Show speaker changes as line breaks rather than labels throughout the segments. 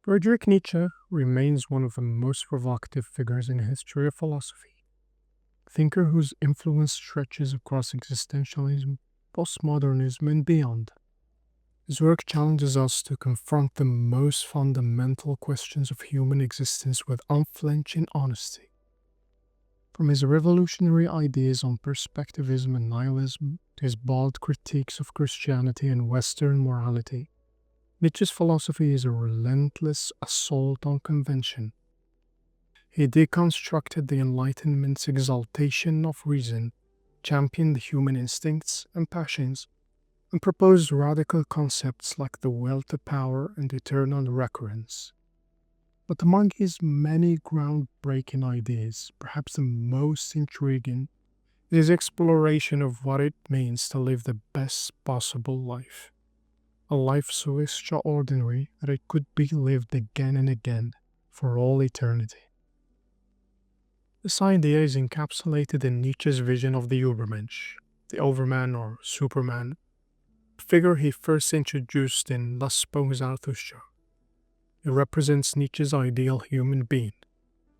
Friedrich Nietzsche remains one of the most provocative figures in the history of philosophy, a thinker whose influence stretches across existentialism, postmodernism, and beyond. His work challenges us to confront the most fundamental questions of human existence with unflinching honesty. From his revolutionary ideas on perspectivism and nihilism to his bold critiques of Christianity and Western morality, Nietzsche's philosophy is a relentless assault on convention. He deconstructed the Enlightenment's exaltation of reason, championed human instincts and passions, and proposed radical concepts like the will to power and eternal recurrence. But among his many groundbreaking ideas, perhaps the most intriguing is his exploration of what it means to live the best possible life. A life so extraordinary that it could be lived again and again for all eternity. This idea is encapsulated in Nietzsche's vision of the Ubermensch, the Overman or Superman, a figure he first introduced in Zarathustra. It represents Nietzsche's ideal human being,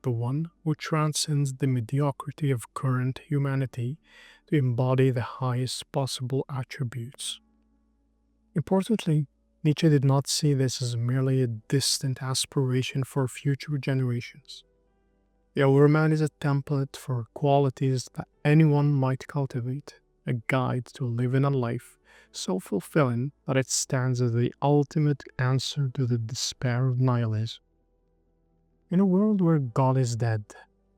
the one who transcends the mediocrity of current humanity to embody the highest possible attributes. Importantly, Nietzsche did not see this as merely a distant aspiration for future generations. The Overman is a template for qualities that anyone might cultivate, a guide to living a life so fulfilling that it stands as the ultimate answer to the despair of nihilism. In a world where God is dead,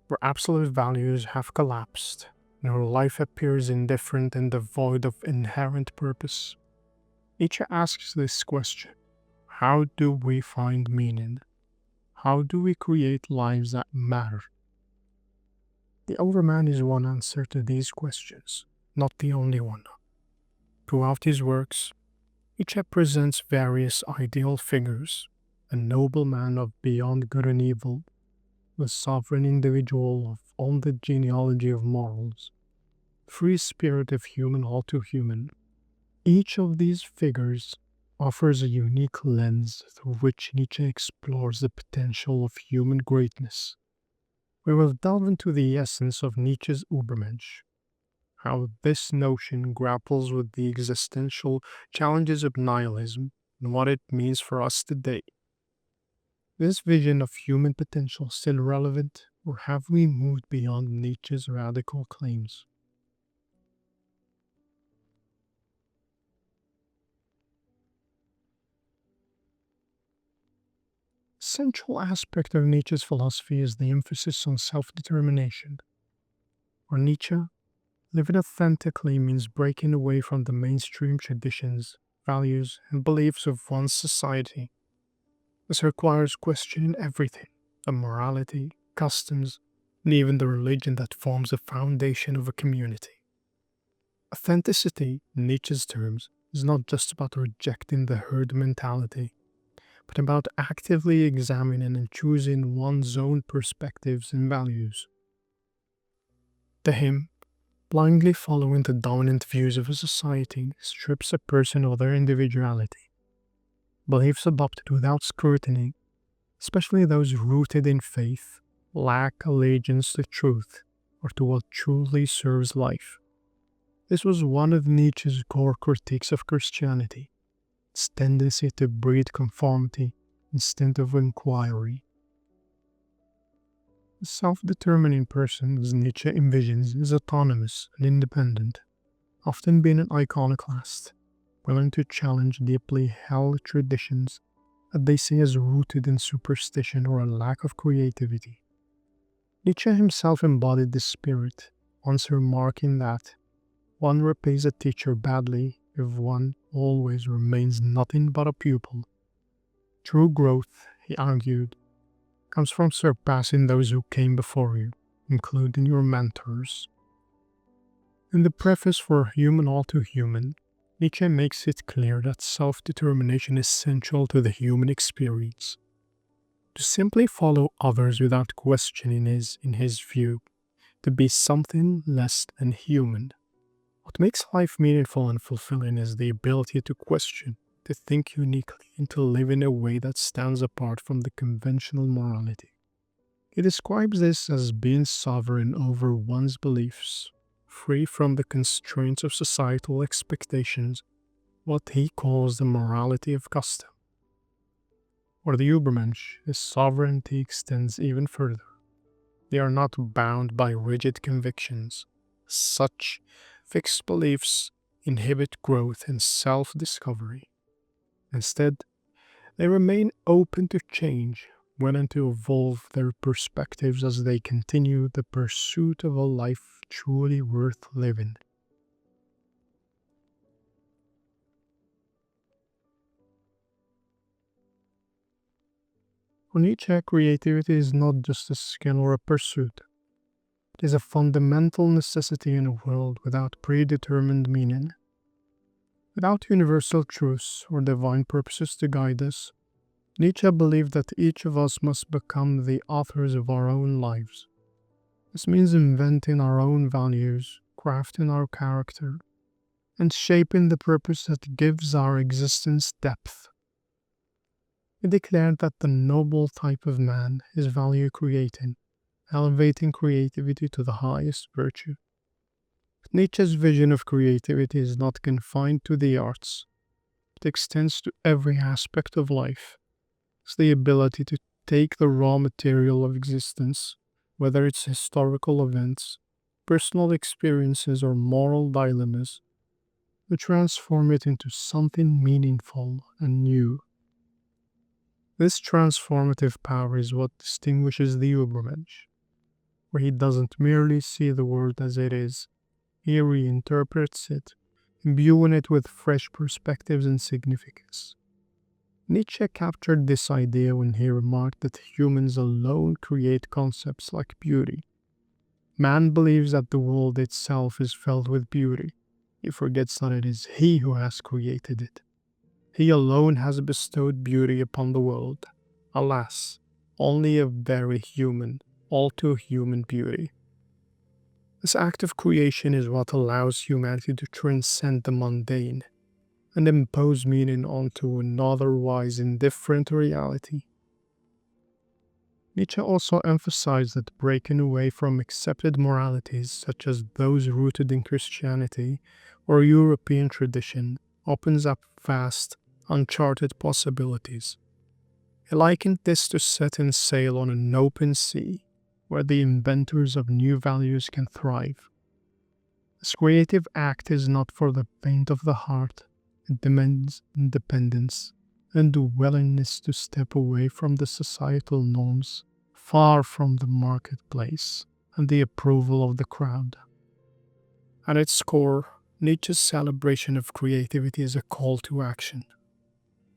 where absolute values have collapsed, and where life appears indifferent and devoid of inherent purpose, Nietzsche asks this question: how do we find meaning? How do we create lives that matter? The Overman is one answer to these questions, not the only one. Throughout his works, Nietzsche presents various ideal figures: a noble man of beyond good and evil, the sovereign individual of all the genealogy of morals, free spirit of human all too human. Each of these figures offers a unique lens through which Nietzsche explores the potential of human greatness. We will delve into the essence of Nietzsche's Ubermensch, how this notion grapples with the existential challenges of nihilism and what it means for us today. Is this vision of human potential still relevant, or have we moved beyond Nietzsche's radical claims? A central aspect of Nietzsche's philosophy is the emphasis on self-determination. For Nietzsche, living authentically means breaking away from the mainstream traditions, values, and beliefs of one's society. This requires questioning everything: the morality, customs, and even the religion that forms the foundation of a community. Authenticity, in Nietzsche's terms, is not just about rejecting the herd mentality, but about actively examining and choosing one's own perspectives and values. To him, blindly following the dominant views of a society strips a person of their individuality. Beliefs adopted without scrutiny, especially those rooted in faith, lack allegiance to truth or to what truly serves life. This was one of Nietzsche's core critiques of Christianity: its tendency to breed conformity instead of inquiry. The self-determining person, as Nietzsche envisions, is autonomous and independent, often being an iconoclast, willing to challenge deeply held traditions that they see as rooted in superstition or a lack of creativity. Nietzsche himself embodied this spirit, once remarking that one repays a teacher badly if one always remains nothing but a pupil. True growth, he argued, comes from surpassing those who came before you, including your mentors. In the preface for Human All Too Human, Nietzsche makes it clear that self-determination is central to the human experience. To simply follow others without questioning is, in his view, to be something less than human. What makes life meaningful and fulfilling is the ability to question, to think uniquely and to live in a way that stands apart from the conventional morality. He describes this as being sovereign over one's beliefs, free from the constraints of societal expectations, what he calls the morality of custom. For the Ubermensch, his sovereignty extends even further. They are not bound by rigid convictions. Such fixed beliefs inhibit growth and self discovery. Instead, they remain open to change, willing to evolve their perspectives as they continue the pursuit of a life truly worth living. For Nietzsche, creativity is not just a skill or a pursuit. It is a fundamental necessity in a world without predetermined meaning. Without universal truths or divine purposes to guide us, Nietzsche believed that each of us must become the authors of our own lives. This means inventing our own values, crafting our character, and shaping the purpose that gives our existence depth. He declared that the noble type of man is value creating, elevating creativity to the highest virtue. Nietzsche's vision of creativity is not confined to the arts. It extends to every aspect of life. It's the ability to take the raw material of existence, whether it's historical events, personal experiences, or moral dilemmas, to transform it into something meaningful and new. This transformative power is what distinguishes the Ubermensch, where he doesn't merely see the world as it is, he reinterprets it, imbuing it with fresh perspectives and significance. Nietzsche captured this idea when he remarked that humans alone create concepts like beauty. Man believes that the world itself is filled with beauty. He forgets that it is he who has created it. He alone has bestowed beauty upon the world. Alas, only a very human, all too human beauty. This act of creation is what allows humanity to transcend the mundane and impose meaning onto an otherwise indifferent reality. Nietzsche also emphasized that breaking away from accepted moralities such as those rooted in Christianity or European tradition opens up vast, uncharted possibilities. He likened this to setting sail on an open sea, where the inventors of new values can thrive. This creative act is not for the faint of the heart. It demands independence and the willingness to step away from the societal norms, far from the marketplace and the approval of the crowd. At its core, Nietzsche's celebration of creativity is a call to action.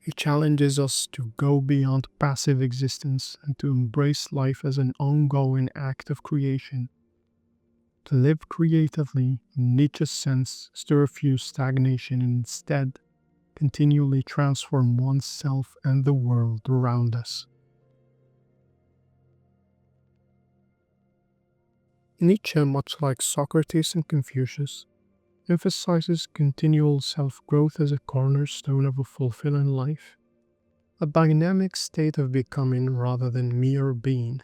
He challenges us to go beyond passive existence and to embrace life as an ongoing act of creation. To live creatively, in Nietzsche's sense, is to refuse stagnation and instead continually transform oneself and the world around us. Nietzsche, much like Socrates and Confucius, emphasizes continual self-growth as a cornerstone of a fulfilling life, a dynamic state of becoming rather than mere being.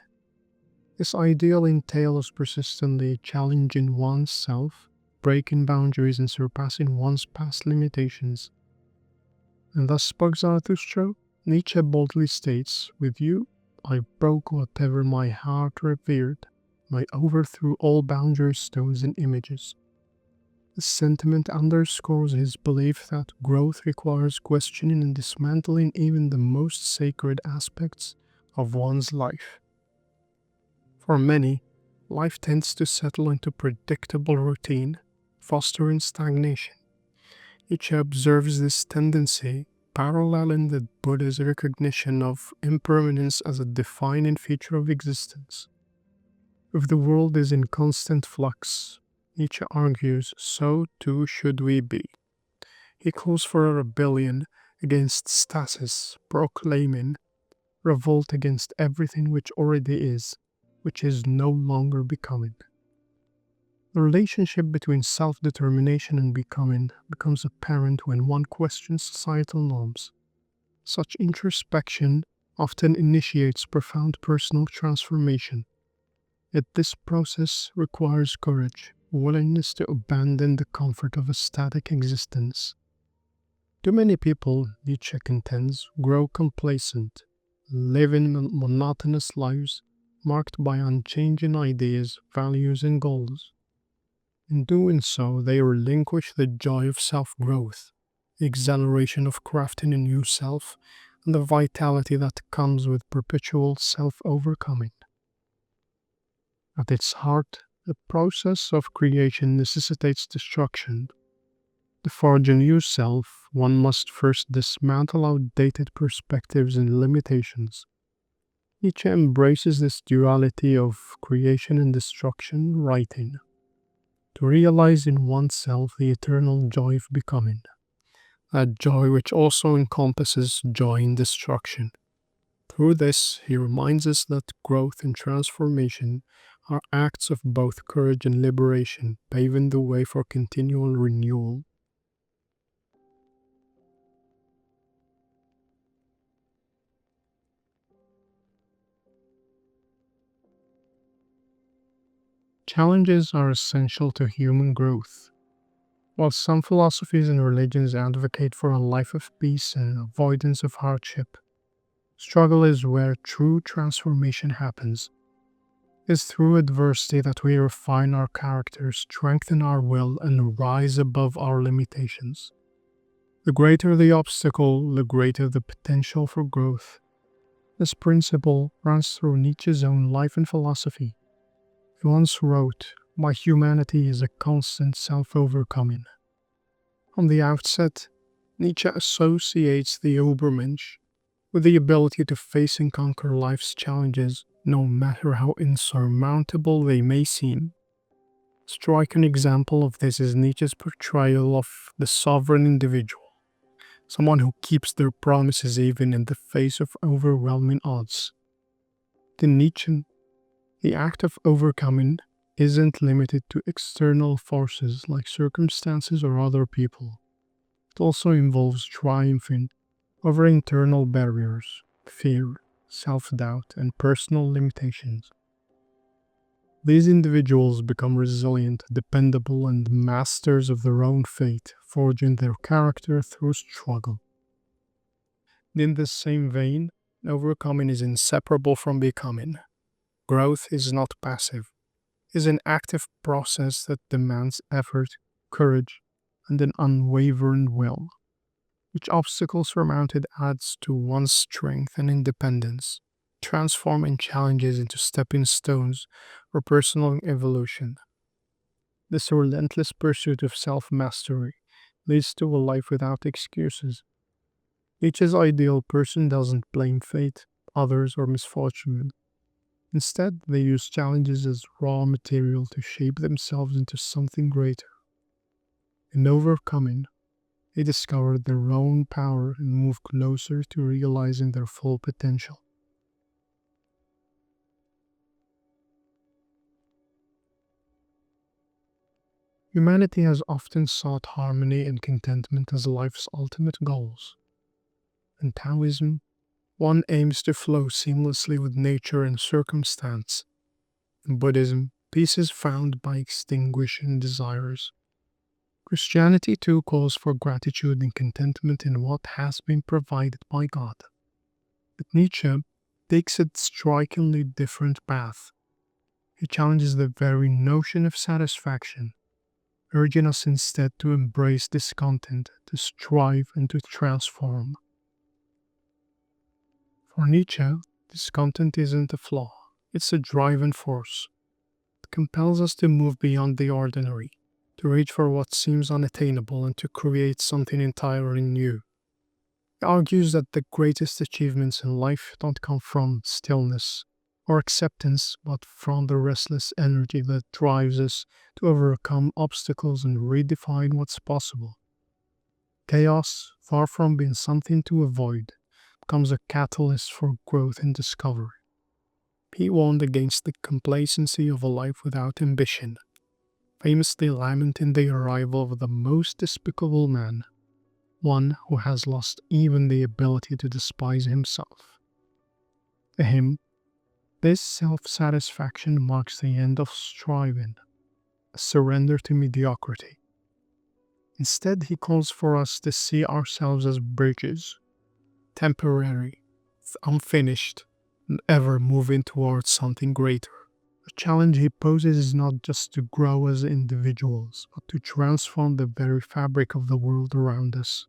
This ideal entails persistently challenging oneself, breaking boundaries and surpassing one's past limitations. And thus spoke Zarathustra, Nietzsche boldly states, "With you, I broke whatever my heart revered, I overthrew all boundary stones and images." This sentiment underscores his belief that growth requires questioning and dismantling even the most sacred aspects of one's life. For many, life tends to settle into predictable routine, fostering stagnation. Nietzsche observes this tendency, paralleling the Buddha's recognition of impermanence as a defining feature of existence. If the world is in constant flux, Nietzsche argues, so too should we be. He calls for a rebellion against stasis, proclaiming revolt against everything which already is, which is no longer becoming. The relationship between self-determination and becoming becomes apparent when one questions societal norms. Such introspection often initiates profound personal transformation. Yet this process requires courage, willingness to abandon the comfort of a static existence. Too many people, Nietzsche contends, grow complacent, living monotonous lives marked by unchanging ideas, values, and goals. In doing so, they relinquish the joy of self growth, the exhilaration of crafting a new self, and the vitality that comes with perpetual self overcoming. At its heart, the process of creation necessitates destruction. To forge a new self, one must first dismantle outdated perspectives and limitations. Nietzsche embraces this duality of creation and destruction, writing, to realize in oneself the eternal joy of becoming, that joy which also encompasses joy in destruction. Through this, he reminds us that growth and transformation are acts of both courage and liberation, paving the way for continual renewal. Challenges are essential to human growth. While some philosophies and religions advocate for a life of peace and avoidance of hardship, struggle is where true transformation happens. It's through adversity that we refine our character, strengthen our will, and rise above our limitations. The greater the obstacle, the greater the potential for growth. This principle runs through Nietzsche's own life and philosophy. He once wrote, "My humanity is a constant self-overcoming." From the outset, Nietzsche associates the Ubermensch with the ability to face and conquer life's challenges, no matter how insurmountable they may seem. A striking example of this is Nietzsche's portrayal of the sovereign individual, someone who keeps their promises even in the face of overwhelming odds. To Nietzsche, the act of overcoming isn't limited to external forces like circumstances or other people. It also involves triumphing over internal barriers, fear, self-doubt, and personal limitations. These individuals become resilient, dependable, and masters of their own fate, forging their character through struggle. In this same vein, overcoming is inseparable from becoming. Growth is not passive. It is an active process that demands effort, courage, and an unwavering will. Each obstacle surmounted adds to one's strength and independence, transforming challenges into stepping stones for personal evolution. This relentless pursuit of self mastery leads to a life without excuses. Nietzsche's ideal person doesn't blame fate, others, or misfortune. Instead, they use challenges as raw material to shape themselves into something greater. In overcoming, they discover their own power and move closer to realizing their full potential. Humanity has often sought harmony and contentment as life's ultimate goals. In Taoism, one aims to flow seamlessly with nature and circumstance. In Buddhism, peace is found by extinguishing desires. Christianity too calls for gratitude and contentment in what has been provided by God. But Nietzsche takes a strikingly different path. He challenges the very notion of satisfaction, urging us instead to embrace discontent, to strive, and to transform. For Nietzsche, discontent isn't a flaw, it's a driving force. It compels us to move beyond the ordinary, to reach for what seems unattainable, and to create something entirely new. He argues that the greatest achievements in life don't come from stillness or acceptance, but from the restless energy that drives us to overcome obstacles and redefine what's possible. Chaos, far from being something to avoid, becomes a catalyst for growth and discovery. He warned against the complacency of a life without ambition, famously lamenting the arrival of the most despicable man, one who has lost even the ability to despise himself. To him, this self-satisfaction marks the end of striving, a surrender to mediocrity. Instead, he calls for us to see ourselves as bridges, temporary, unfinished, and ever moving towards something greater. The challenge he poses is not just to grow as individuals, but to transform the very fabric of the world around us.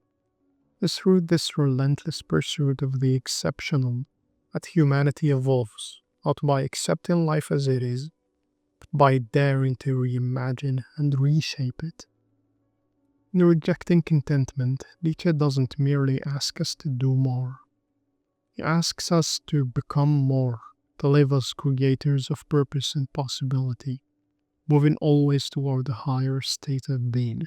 It's through this relentless pursuit of the exceptional that humanity evolves, not by accepting life as it is, but by daring to reimagine and reshape it. In rejecting contentment, Nietzsche doesn't merely ask us to do more. He asks us to become more, to live as creators of purpose and possibility, moving always toward a higher state of being.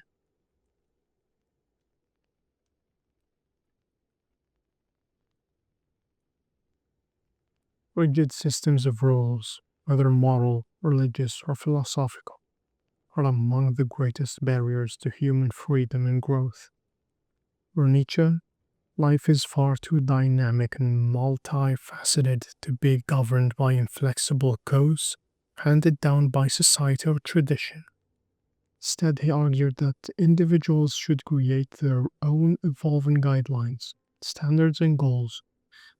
Rigid systems of rules, whether moral, religious, or philosophical, are among the greatest barriers to human freedom and growth. For Nietzsche, life is far too dynamic and multifaceted to be governed by inflexible codes handed down by society or tradition. Instead, he argued that individuals should create their own evolving guidelines, standards, and goals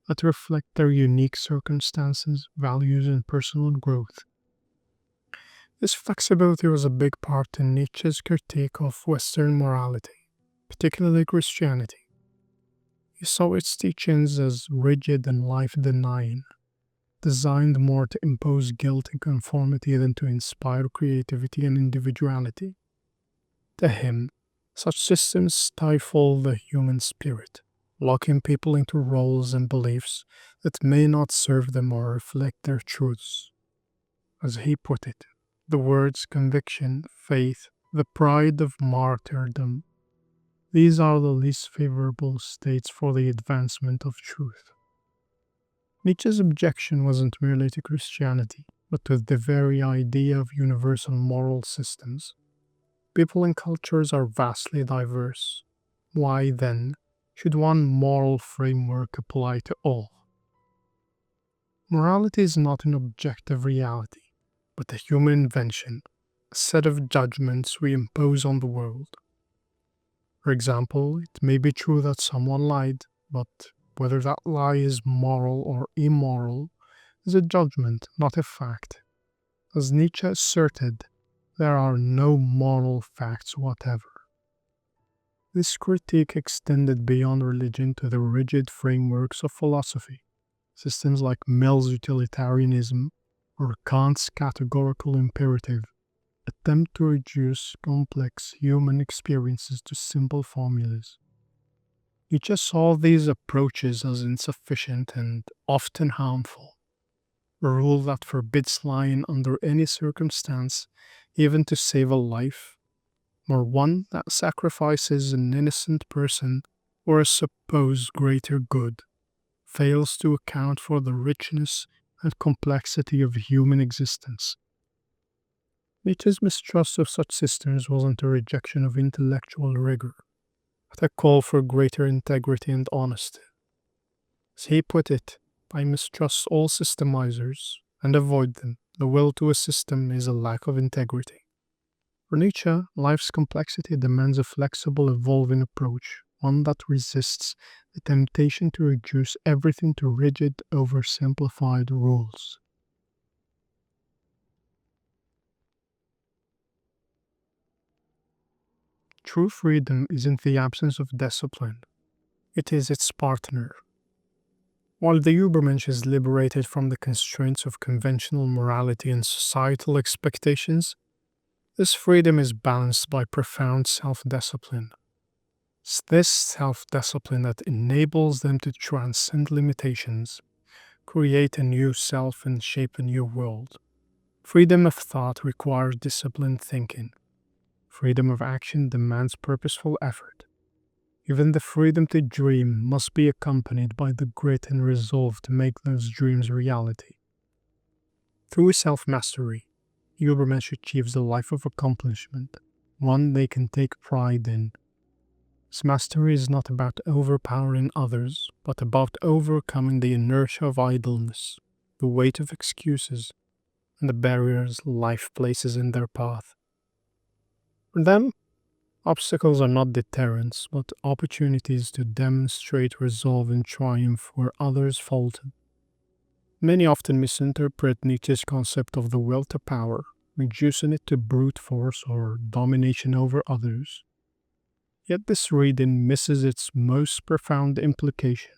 that reflect their unique circumstances, values, and personal growth. This flexibility was a big part in Nietzsche's critique of Western morality, particularly Christianity. He saw its teachings as rigid and life denying, designed more to impose guilt and conformity than to inspire creativity and individuality. To him, such systems stifle the human spirit, locking people into roles and beliefs that may not serve them or reflect their truths. As he put it, the words conviction, faith, the pride of martyrdom, these are the least favorable states for the advancement of truth. Nietzsche's objection wasn't merely to Christianity, but to the very idea of universal moral systems. People and cultures are vastly diverse. Why, then, should one moral framework apply to all? Morality is not an objective reality, but a human invention, a set of judgments we impose on the world. For example, it may be true that someone lied, but whether that lie is moral or immoral is a judgment, not a fact. As Nietzsche asserted, there are no moral facts whatever. This critique extended beyond religion to the rigid frameworks of philosophy. Systems like Mill's utilitarianism or Kant's categorical imperative attempt to reduce complex human experiences to simple formulas. Nietzsche saw these approaches as insufficient and often harmful. A rule that forbids lying under any circumstance, even to save a life, or one that sacrifices an innocent person for a supposed greater good, fails to account for the richness and complexity of human existence. Nietzsche's mistrust of such systems wasn't a rejection of intellectual rigor, but a call for greater integrity and honesty. As he put it, I mistrust all systemizers and avoid them. The will to a system is a lack of integrity. For Nietzsche, life's complexity demands a flexible, evolving approach, one that resists the temptation to reduce everything to rigid, oversimplified rules. True freedom isn't the absence of discipline, it is its partner. While the Ubermensch is liberated from the constraints of conventional morality and societal expectations, this freedom is balanced by profound self-discipline. It's this self-discipline that enables them to transcend limitations, create a new self, and shape a new world. Freedom of thought requires disciplined thinking. Freedom of action demands purposeful effort. Even the freedom to dream must be accompanied by the grit and resolve to make those dreams reality. Through self-mastery, Ubermensch achieves a life of accomplishment, one they can take pride in. His mastery is not about overpowering others, but about overcoming the inertia of idleness, the weight of excuses, and the barriers life places in their path. For them, obstacles are not deterrents, but opportunities to demonstrate resolve and triumph where others falter. Many often misinterpret Nietzsche's concept of the will to power, reducing it to brute force or domination over others. Yet this reading misses its most profound implication.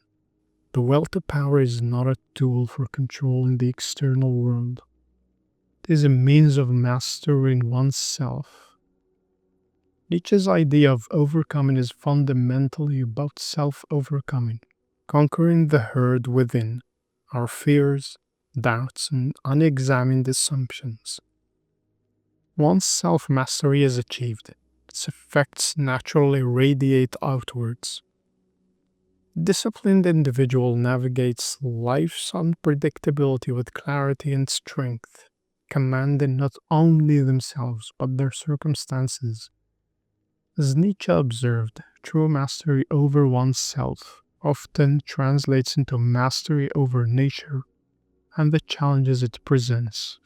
The will to power is not a tool for controlling the external world. It is a means of mastering oneself. Nietzsche's idea of overcoming is fundamentally about self-overcoming, conquering the herd within, our fears, doubts, and unexamined assumptions. Once self-mastery is achieved, its effects naturally radiate outwards. The disciplined individual navigates life's unpredictability with clarity and strength, commanding not only themselves but their circumstances. As Nietzsche observed, true mastery over oneself often translates into mastery over nature and the challenges it presents.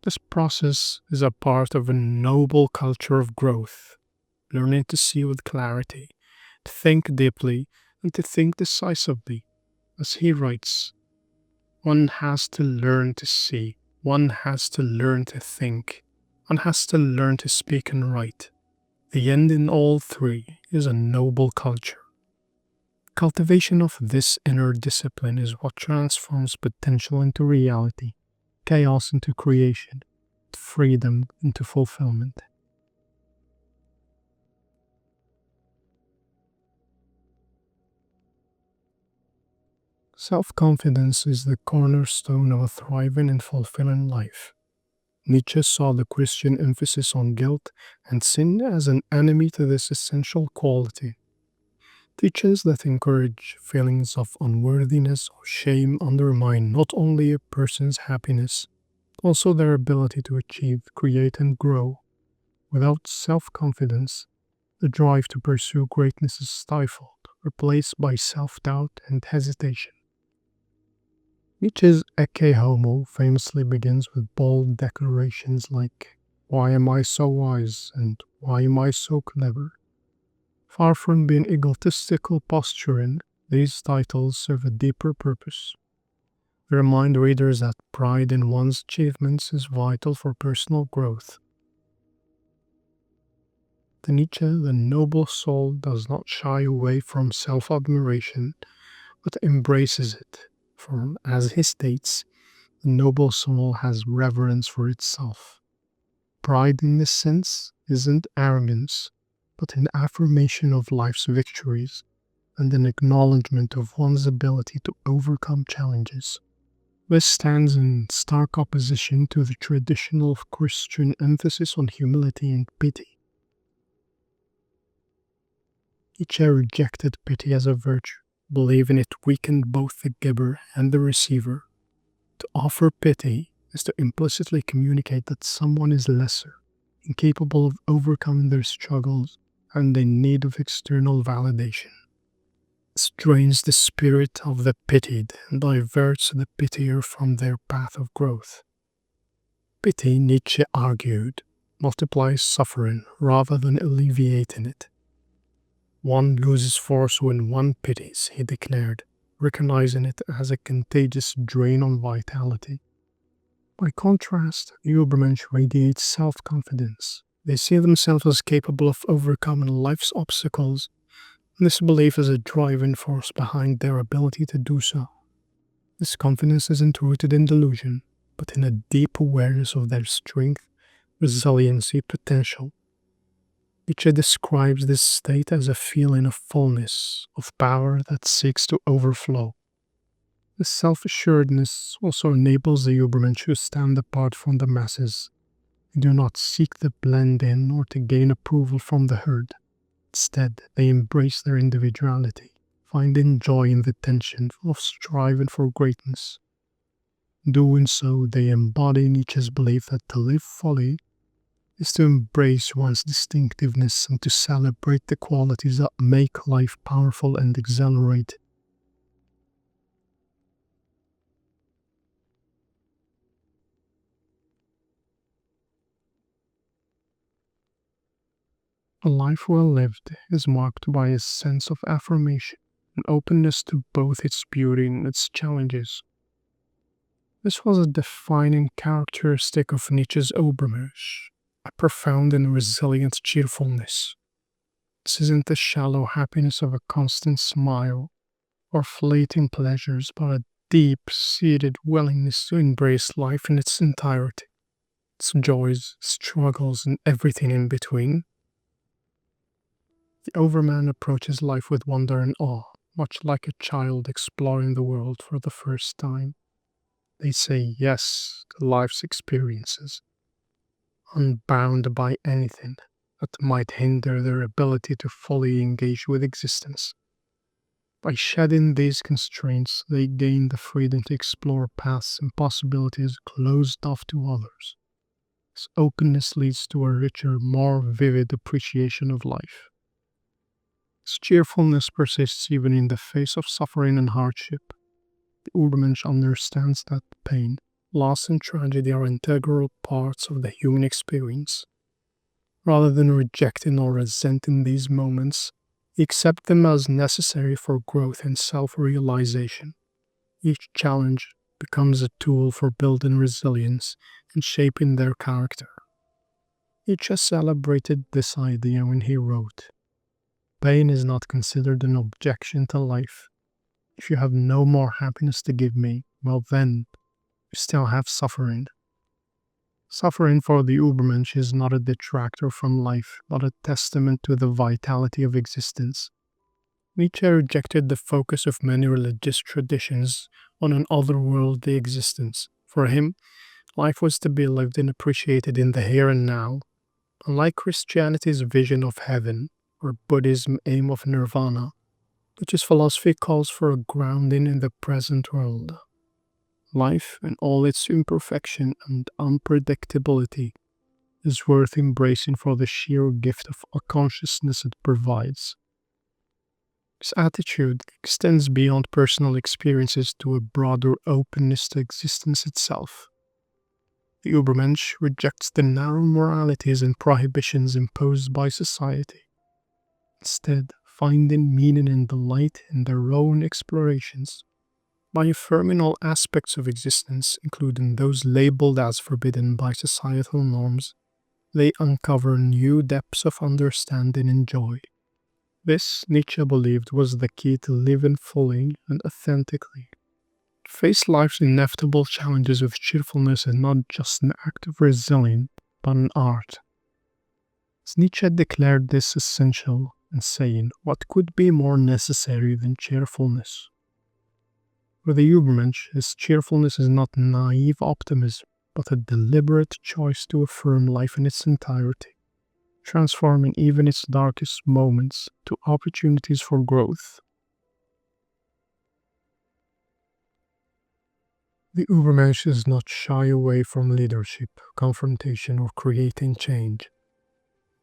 This process is a part of a noble culture of growth, learning to see with clarity, to think deeply, and to think decisively. As he writes, one has to learn to see, one has to learn to think, one has to learn to speak and write. The end in all three is a noble culture. Cultivation of this inner discipline is what transforms potential into reality, chaos into creation, freedom into fulfillment. Self-confidence is the cornerstone of a thriving and fulfilling life. Nietzsche saw the Christian emphasis on guilt and sin as an enemy to this essential quality. Teachings that encourage feelings of unworthiness or shame undermine not only a person's happiness, but also their ability to achieve, create, and grow. Without self-confidence, the drive to pursue greatness is stifled, replaced by self-doubt and hesitation. Nietzsche's Ecce Homo famously begins with bold declarations like, "Why am I so wise?" and "Why am I so clever?" Far from being egotistical posturing, these titles serve a deeper purpose. They remind readers that pride in one's achievements is vital for personal growth. To Nietzsche, the noble soul does not shy away from self-admiration, but embraces it, for, as he states, the noble soul has reverence for itself. Pride in this sense isn't arrogance, but an affirmation of life's victories and an acknowledgement of one's ability to overcome challenges. This stands in stark opposition to the traditional Christian emphasis on humility and pity. Nietzsche rejected pity as a virtue, believing it weakened both the giver and the receiver. To offer pity is to implicitly communicate that someone is lesser, incapable of overcoming their struggles, and in need of external validation. This drains the spirit of the pitied and diverts the pitier from their path of growth. Pity, Nietzsche argued, multiplies suffering rather than alleviating it. One loses force when one pities, he declared, recognizing it as a contagious drain on vitality. By contrast, Ubermensch radiates self-confidence. They see themselves as capable of overcoming life's obstacles, and this belief is a driving force behind their ability to do so. This confidence isn't rooted in delusion, but in a deep awareness of their strength, resiliency, potential. Nietzsche describes this state as a feeling of fullness, of power that seeks to overflow. This self-assuredness also enables the Ubermensch to stand apart from the masses. They do not seek to blend in or to gain approval from the herd. Instead, they embrace their individuality, finding joy in the tension of striving for greatness. Doing so, they embody Nietzsche's belief that to live fully is to embrace one's distinctiveness and to celebrate the qualities that make life powerful and exhilarating. A life well lived is marked by a sense of affirmation and openness to both its beauty and its challenges. This was a defining characteristic of Nietzsche's Ubermensch, a profound and resilient cheerfulness. This isn't the shallow happiness of a constant smile or fleeting pleasures, but a deep seated willingness to embrace life in its entirety, its joys, struggles, and everything in between. The Overman approaches life with wonder and awe, much like a child exploring the world for the first time. They say yes to life's experiences, unbound by anything that might hinder their ability to fully engage with existence. By shedding these constraints, they gain the freedom to explore paths and possibilities closed off to others. This openness leads to a richer, more vivid appreciation of life. This cheerfulness persists even in the face of suffering and hardship. The Ubermensch understands that pain, loss, and tragedy are integral parts of the human experience. Rather than rejecting or resenting these moments, he accepts them as necessary for growth and self-realization. Each challenge becomes a tool for building resilience and shaping their character. Nietzsche celebrated this idea when he wrote, "Pain is not considered an objection to life. If you have no more happiness to give me, well then, you still have suffering." Suffering for the Ubermensch is not a detractor from life, but a testament to the vitality of existence. Nietzsche rejected the focus of many religious traditions on an otherworldly existence. For him, life was to be lived and appreciated in the here and now. Unlike Christianity's vision of heaven, or Buddhism's aim of nirvana, Nietzsche's philosophy calls for a grounding in the present world. Life, in all its imperfection and unpredictability, is worth embracing for the sheer gift of a consciousness it provides. This attitude extends beyond personal experiences to a broader openness to existence itself. The Ubermensch rejects the narrow moralities and prohibitions imposed by society, instead finding meaning and delight in their own explorations. By affirming all aspects of existence, including those labeled as forbidden by societal norms, they uncover new depths of understanding and joy. This, Nietzsche believed, was the key to living fully and authentically. To face life's inevitable challenges with cheerfulness is not just an act of resilience, but an art. As Nietzsche declared this essential in saying, "What could be more necessary than cheerfulness?" For the Ubermensch, his cheerfulness is not naive optimism, but a deliberate choice to affirm life in its entirety, transforming even its darkest moments to opportunities for growth. The Ubermensch does not shy away from leadership, confrontation, or creating change.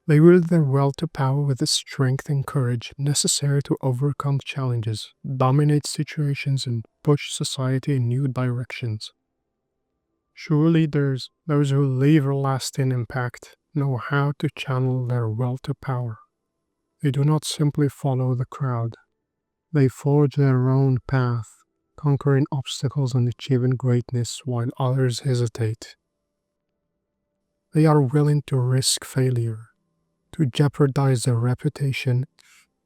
They wield their will to power with the strength and courage necessary to overcome challenges, dominate situations, and push society in new directions. True leaders, those who leave a lasting impact, know how to channel their will to power. They do not simply follow the crowd. They forge their own path, conquering obstacles and achieving greatness while others hesitate. They are willing to risk failure, to jeopardize their reputation,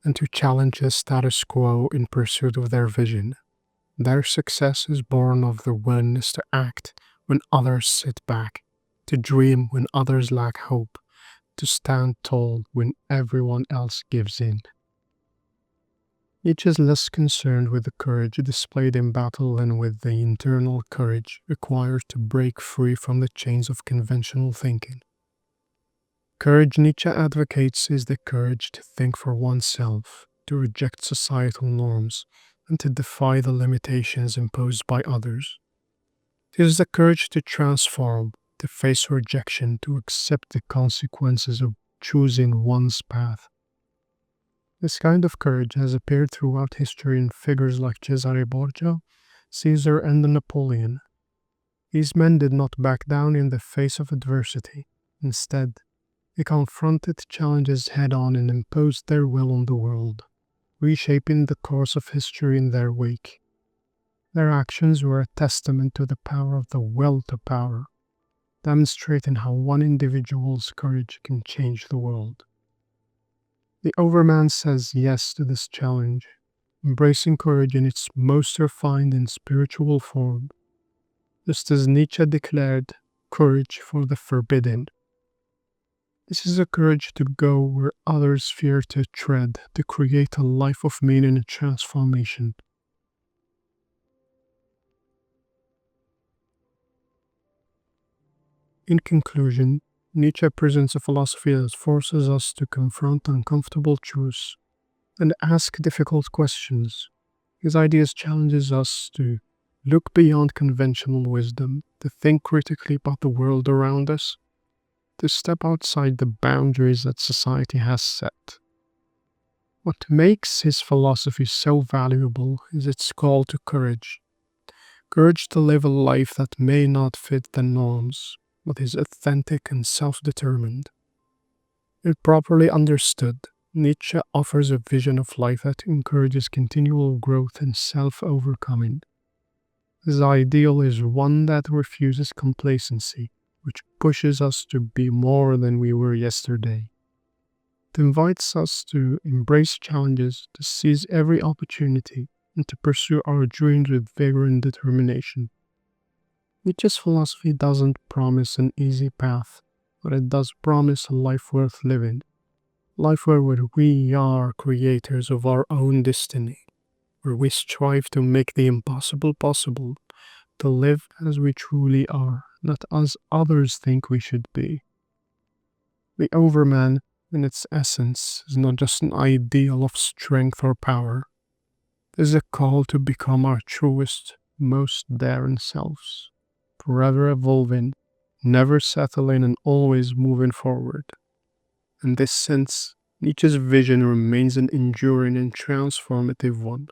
and to challenge the status quo in pursuit of their vision. Their success is born of their willingness to act when others sit back, to dream when others lack hope, to stand tall when everyone else gives in. Each is less concerned with the courage displayed in battle than with the internal courage required to break free from the chains of conventional thinking. Courage Nietzsche advocates is the courage to think for oneself, to reject societal norms, and to defy the limitations imposed by others. It is the courage to transform, to face rejection, to accept the consequences of choosing one's path. This kind of courage has appeared throughout history in figures like Cesare Borgia, Caesar, and Napoleon. These men did not back down in the face of adversity. Instead, they confronted challenges head on and imposed their will on the world, reshaping the course of history in their wake. Their actions were a testament to the power of the will to power, demonstrating how one individual's courage can change the world. The Overman says yes to this challenge, embracing courage in its most refined and spiritual form, just as Nietzsche declared courage for the forbidden. This is a courage to go where others fear to tread, to create a life of meaning and transformation. In conclusion, Nietzsche presents a philosophy that forces us to confront uncomfortable truths and ask difficult questions. His ideas challenges us to look beyond conventional wisdom, to think critically about the world around us, to step outside the boundaries that society has set. What makes his philosophy so valuable is its call to courage. Courage to live a life that may not fit the norms, but is authentic and self-determined. If properly understood, Nietzsche offers a vision of life that encourages continual growth and self-overcoming. His ideal is one that refuses complacency, which pushes us to be more than we were yesterday. It invites us to embrace challenges, to seize every opportunity, and to pursue our dreams with vigor and determination. Nietzsche's philosophy doesn't promise an easy path, but it does promise a life worth living. Life where we are creators of our own destiny, where we strive to make the impossible possible, to live as we truly are, not as others think we should be. The Overman, in its essence, is not just an ideal of strength or power. It is a call to become our truest, most daring selves, forever evolving, never settling, and always moving forward. In this sense, Nietzsche's vision remains an enduring and transformative one.